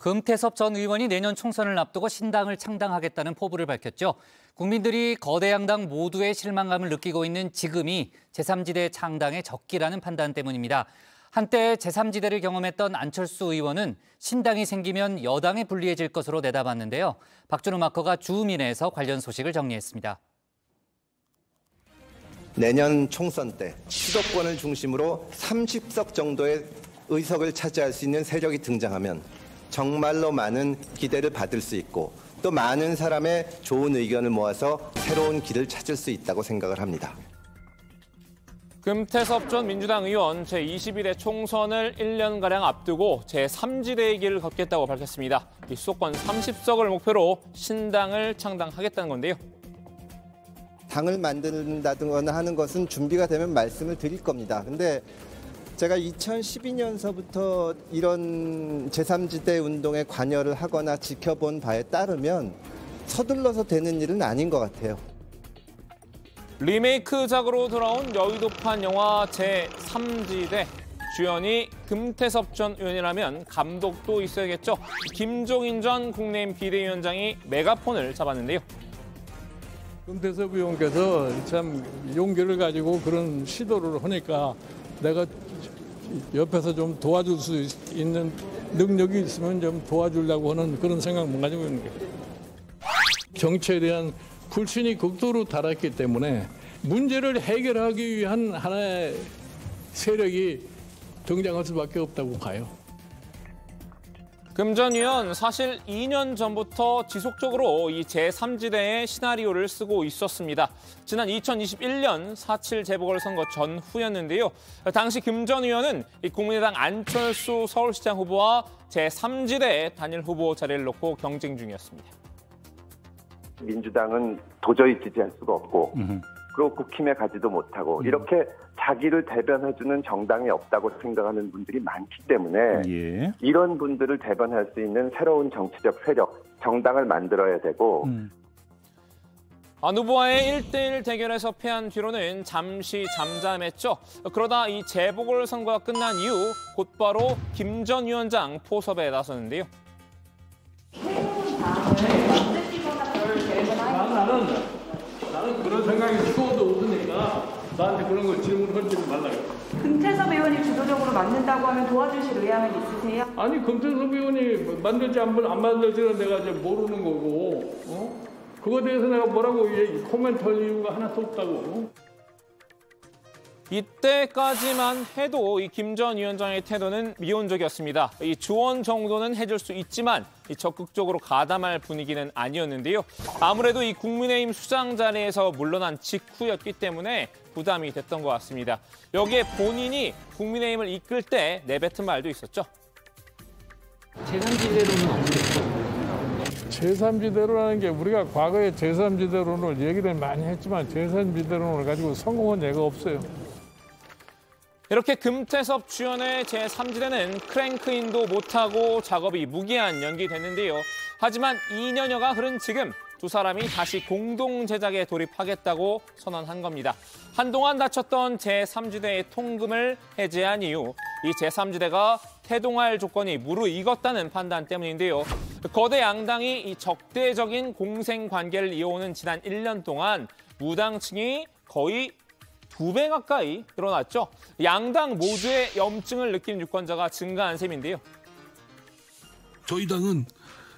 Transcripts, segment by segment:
금태섭 전 의원이 내년 총선을 앞두고 신당을 창당하겠다는 포부를 밝혔죠. 국민들이 거대 양당 모두의 실망감을 느끼고 있는 지금이 제3지대 창당의 적기라는 판단 때문입니다. 한때 제3지대를 경험했던 안철수 의원은 신당이 생기면 여당에 불리해질 것으로 내다봤는데요. 박준우 마커가 주민회에서 관련 소식을 정리했습니다. 내년 총선 때 수도권을 중심으로 30석 정도의 의석을 차지할 수 있는 세력이 등장하면 정말로 많은 기대를 받을 수 있고 또 많은 사람의 좋은 의견을 모아서 새로운 길을 찾을 수 있다고 생각을 합니다. 금태섭 전 민주당 의원 제21대 총선을 1년가량 앞두고 제3지대의 길을 걷겠다고 밝혔습니다. 이 수도권 30석을 목표로 신당을 창당하겠다는 건데요. 당을 만든다거나 하는 것은 준비가 되면 말씀을 드릴 겁니다. 근데 제가 2012년서부터 이런 제3지대 운동에 관여를 하거나 지켜본 바에 따르면 서둘러서 되는 일은 아닌 것 같아요. 리메이크작으로 돌아온 여의도판 영화 제3지대. 주연이 금태섭 전 의원이라면 감독도 있어야겠죠. 김종인 전 국민의힘 비대위원장이 메가폰을 잡았는데요. 금태섭 의원께서 참 용기를 가지고 그런 시도를 하니까 내가 옆에서 좀 도와줄 수 있는 능력이 있으면 좀 도와주려고 하는 그런 생각만 가지고 있는 거예요. 정치에 대한 불신이 극도로 달했기 때문에 문제를 해결하기 위한 하나의 세력이 등장할 수밖에 없다고 봐요. 금 전 의원 사실 2년 전부터 지속적으로 이 제3지대의 시나리오를 쓰고 있었습니다. 지난 2021년 4.7 재보궐선거 전후였는데요. 당시 금 전 의원은 이 국민의당 안철수 서울시장 후보와 제3지대 단일 후보 자리를 놓고 경쟁 중이었습니다. 민주당은 도저히 지지할 수가 없고 그리고 국힘에 가지도 못하고 이렇게 자기를 대변해주는 정당이 없다고 생각하는 분들이 많기 때문에 이런 분들을 대변할 수 있는 새로운 정치적 세력, 정당을 만들어야 되고 안 후보와의 1대1 대결에서 패한 뒤로는 잠시 잠잠했죠. 그러다 이 재보궐선거가 끝난 이후 곧바로 김 전 위원장 포섭에 나섰는데요. 나는 그런 생각이 추워도 없으니까 나한테 그런 거 질문하지 말라고. 금태섭 의원이 주도적으로 만든다고 하면 도와주실 의향은 있으세요? 아니 금태섭 의원이 만들지 안 만들지는 내가 이제 모르는 거고, 그거에 대해서 내가 뭐라고 코멘트할 이유가 하나도 없다고. 이때까지만 해도 이 김 전 위원장의 태도는 미온적이었습니다. 이 조언 정도는 해줄 수 있지만 적극적으로 가담할 분위기는 아니었는데요. 아무래도 이 국민의힘 수장 자리에서 물러난 직후였기 때문에 부담이 됐던 것 같습니다. 여기에 본인이 국민의힘을 이끌 때 내뱉은 말도 있었죠. 제3지대로는 없겠죠. 제3지대로라는 게 우리가 과거에 제3지대론을 얘기를 많이 했지만 제3지대론을 가지고 성공한 예가 없어요. 이렇게 금태섭 주연의 제3지대는 크랭크인도 못하고 작업이 무기한 연기됐는데요. 하지만 2년여가 흐른 지금 두 사람이 다시 공동 제작에 돌입하겠다고 선언한 겁니다. 한동안 닫혔던 제3지대의 통금을 해제한 이후 이 제3지대가 태동할 조건이 무르익었다는 판단 때문인데요. 거대 양당이 이 적대적인 공생 관계를 이어오는 지난 1년 동안 무당층이 거의 2배 가까이 늘어났죠. 양당 모두의 염증을 느낀 유권자가 증가한 셈인데요. 저희 당은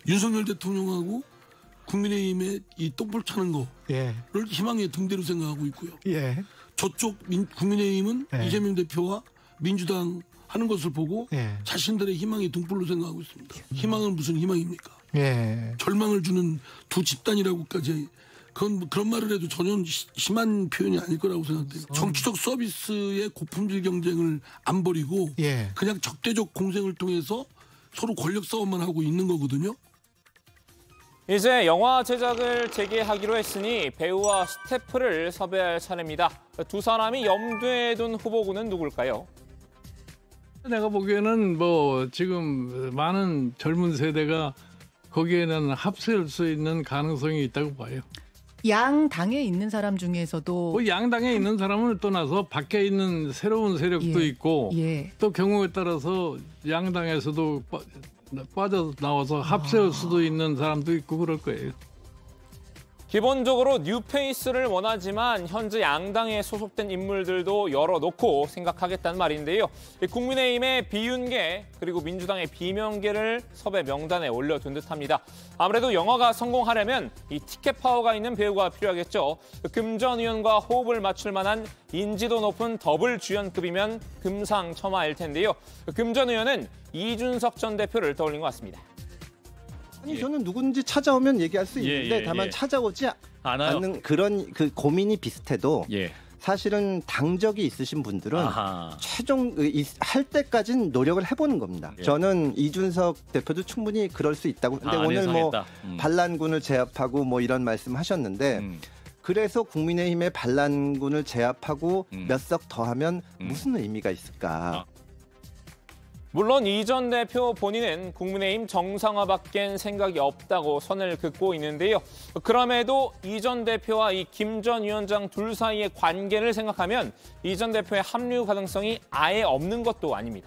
윤석열 대통령하고 국민의힘의 이 똥볼 차는 거를 희망의 등대로 생각하고 있고요. 저쪽 국민의힘은 이재명 대표와 민주당 하는 것을 보고 자신들의 희망의 등불로 생각하고 있습니다. 희망은 무슨 희망입니까? 절망을 주는 두 집단이라고까지 그런 말을 해도 전혀 심한 표현이 아닐 거라고 생각돼요. 정치적 서비스의 고품질 경쟁을 안 벌이고 그냥 적대적 공생을 통해서 서로 권력 싸움만 하고 있는 거거든요. 이제 영화 제작을 재개하기로 했으니 배우와 스태프를 섭외할 차례입니다. 두 사람이 염두에 둔 후보군은 누굴까요? 내가 보기에는 지금 많은 젊은 세대가 거기에는 합세할 수 있는 가능성이 있다고 봐요. 양당에 있는 사람 중에서도 양당에 있는 사람을 떠나서 밖에 있는 새로운 세력도 있고 또 경우에 따라서 양당에서도 빠져서 나와서 합세할 수도 있는 사람도 있고 그럴 거예요. 기본적으로 뉴페이스를 원하지만 현재 양당에 소속된 인물들도 열어놓고 생각하겠다는 말인데요. 국민의힘의 비윤계 그리고 민주당의 비명계를 섭외 명단에 올려둔 듯합니다. 아무래도 영화가 성공하려면 이 티켓 파워가 있는 배우가 필요하겠죠. 금 전 의원과 호흡을 맞출 만한 인지도 높은 더블 주연급이면 금상첨화일 텐데요. 금 전 의원은 이준석 전 대표를 떠올린 것 같습니다. 아니 저는 누군지 찾아오면 얘기할 수 있는데 다만 찾아오지 않는 그런 그 고민이 비슷해도 사실은 당적이 있으신 분들은 최종 할 때까지는 노력을 해보는 겁니다. 저는 이준석 대표도 충분히 그럴 수 있다고. 근데 오늘 뭐 반란군을 제압하고 뭐 이런 말씀하셨는데 그래서 국민의힘의 반란군을 제압하고 몇 석 더하면 무슨 의미가 있을까? 물론 이 전 대표 본인은 국민의힘 정상화밖엔 생각이 없다고 선을 긋고 있는데요. 그럼에도 이 전 대표와 이 김 전 위원장 둘 사이의 관계를 생각하면 이 전 대표의 합류 가능성이 아예 없는 것도 아닙니다.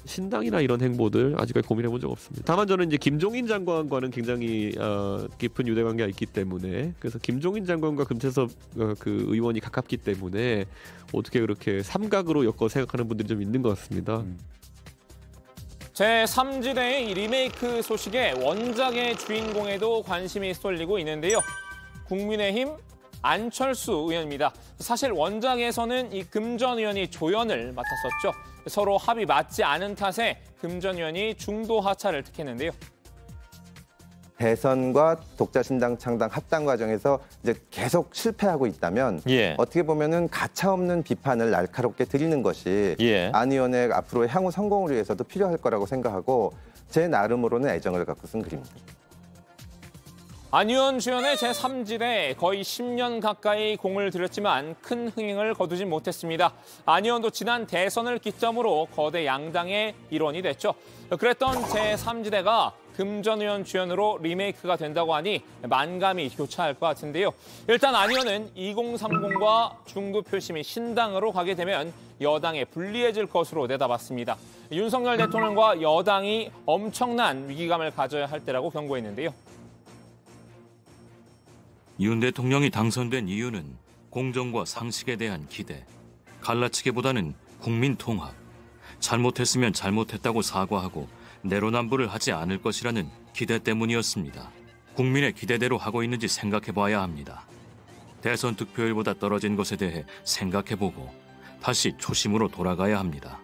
신당이나 이런 행보들 아직까지 고민해 본 적 없습니다. 다만 저는 이제 김종인 장관과는 굉장히 깊은 유대관계가 있기 때문에 그래서 김종인 장관과 금태섭 그 의원이 가깝기 때문에 어떻게 그렇게 삼각으로 엮어 생각하는 분들이 좀 있는 것 같습니다. 제3지대의 리메이크 소식에 원작의 주인공에도 관심이 쏠리고 있는데요. 국민의힘 안철수 의원입니다. 사실 원작에서는 이 금 전 의원이 조연을 맡았었죠. 서로 합이 맞지 않은 탓에 금 전 의원이 중도 하차를 택했는데요. 대선과 독자신당 창당 합당 과정에서 이제 계속 실패하고 있다면 어떻게 보면은 가차없는 비판을 날카롭게 드리는 것이 안 의원의 앞으로의 향후 성공을 위해서도 필요할 거라고 생각하고 제 나름으로는 애정을 갖고 쓴 글입니다. 안 의원 주연의 제3지대 거의 10년 가까이 공을 들였지만 큰 흥행을 거두지 못했습니다. 안 의원도 지난 대선을 기점으로 거대 양당의 일원이 됐죠. 그랬던 제3지대가 금 전 의원 주연으로 리메이크가 된다고 하니 만감이 교차할 것 같은데요. 일단 안 의원은 2030과 중도 표심이 신당으로 가게 되면 여당에 불리해질 것으로 내다봤습니다. 윤석열 대통령과 여당이 엄청난 위기감을 가져야 할 때라고 경고했는데요. 윤 대통령이 당선된 이유는 공정과 상식에 대한 기대, 갈라치기보다는 국민 통합, 잘못했으면 잘못했다고 사과하고 내로남불을 하지 않을 것이라는 기대 때문이었습니다. 국민의 기대대로 하고 있는지 생각해봐야 합니다. 대선 득표율보다 떨어진 것에 대해 생각해보고 다시 초심으로 돌아가야 합니다.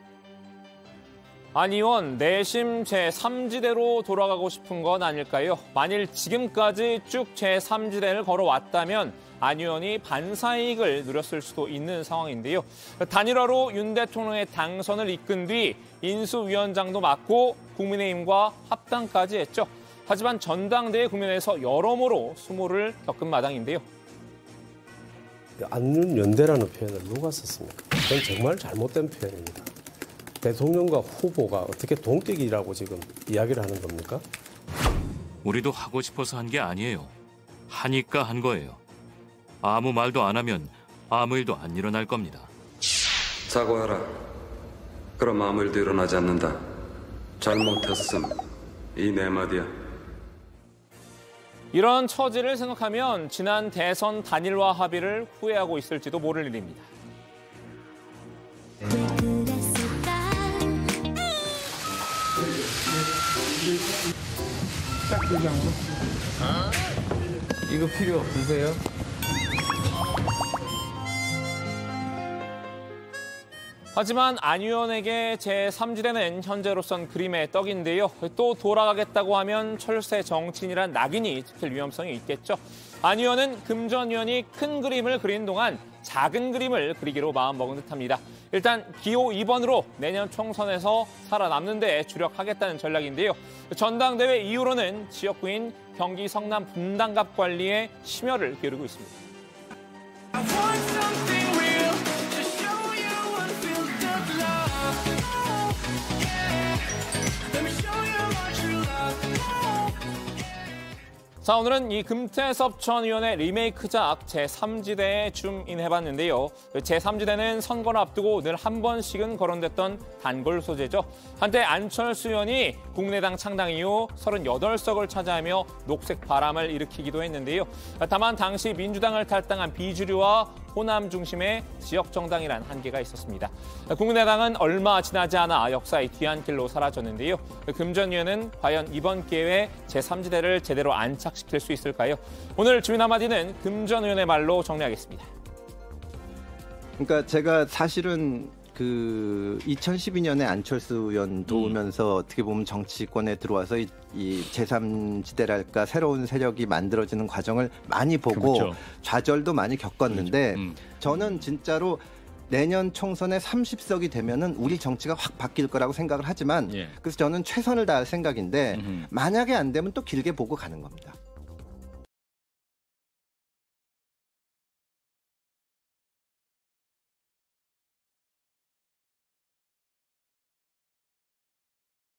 안 의원 내심 제3지대로 돌아가고 싶은 건 아닐까요? 만일 지금까지 쭉 제3지대를 걸어왔다면 안 의원이 반사이익을 누렸을 수도 있는 상황인데요. 단일화로 윤 대통령의 당선을 이끈 뒤 인수위원장도 맡고 국민의힘과 합당까지 했죠. 하지만 전당대회 국면에서 여러모로 수모를 겪은 마당인데요. 안윤 연대라는 표현을 누가 썼습니까? 그건 정말 잘못된 표현입니다. 대통령과 후보가 어떻게 동격이라고 지금 이야기를 하는 겁니까? 우리도 하고 싶어서 한 게 아니에요. 하니까 한 거예요. 아무 말도 안 하면 아무 일도 안 일어날 겁니다. 사과하라. 그럼 아무 일도 일어나지 않는다. 잘못했음. 이 네 마디야. 이런 처지를 생각하면 지난 대선 단일화 합의를 후회하고 있을지도 모를 일입니다. 이거 필요 없으세요? 하지만 안 의원에게 제3지대는 현재로선 그림의 떡인데요. 또 돌아가겠다고 하면 철새 정치인이란 낙인이 찍힐 위험성이 있겠죠. 안 의원은 금 전 의원이 큰 그림을 그리는 동안 작은 그림을 그리기로 마음먹은 듯합니다. 일단 기호 2번으로 내년 총선에서 살아남는 데 주력하겠다는 전략인데요. 전당대회 이후로는 지역구인 경기 성남 분당갑 관리에 심혈을 기울이고 있습니다. 자, 오늘은 이 금태섭 전 의원의 리메이크작 제3지대에 줌인해봤는데요. 제3지대는 선거를 앞두고 늘 한 번씩은 거론됐던 단골 소재죠. 한때 안철수 의원이 국민의당 창당 이후 38석을 차지하며 녹색 바람을 일으키기도 했는데요. 다만 당시 민주당을 탈당한 비주류와 호남 중심의 지역 정당이란 한계가 있었습니다. 국민의당은 얼마 지나지 않아 역사의 뒤안길로 사라졌는데요. 금 전 의원은 과연 이번 기회에 제3지대를 제대로 안착시킬 수 있을까요? 오늘 주민 한마디는 금 전 의원의 말로 정리하겠습니다. 그러니까 제가 사실은 그 2012년에 안철수 의원 도우면서 어떻게 보면 정치권에 들어와서 이 제3지대랄까 새로운 세력이 만들어지는 과정을 많이 보고 그렇죠. 좌절도 많이 겪었는데 저는 진짜로 내년 총선에 30석이 되면은 우리 정치가 확 바뀔 거라고 생각을 하지만 그래서 저는 최선을 다할 생각인데 만약에 안 되면 또 길게 보고 가는 겁니다.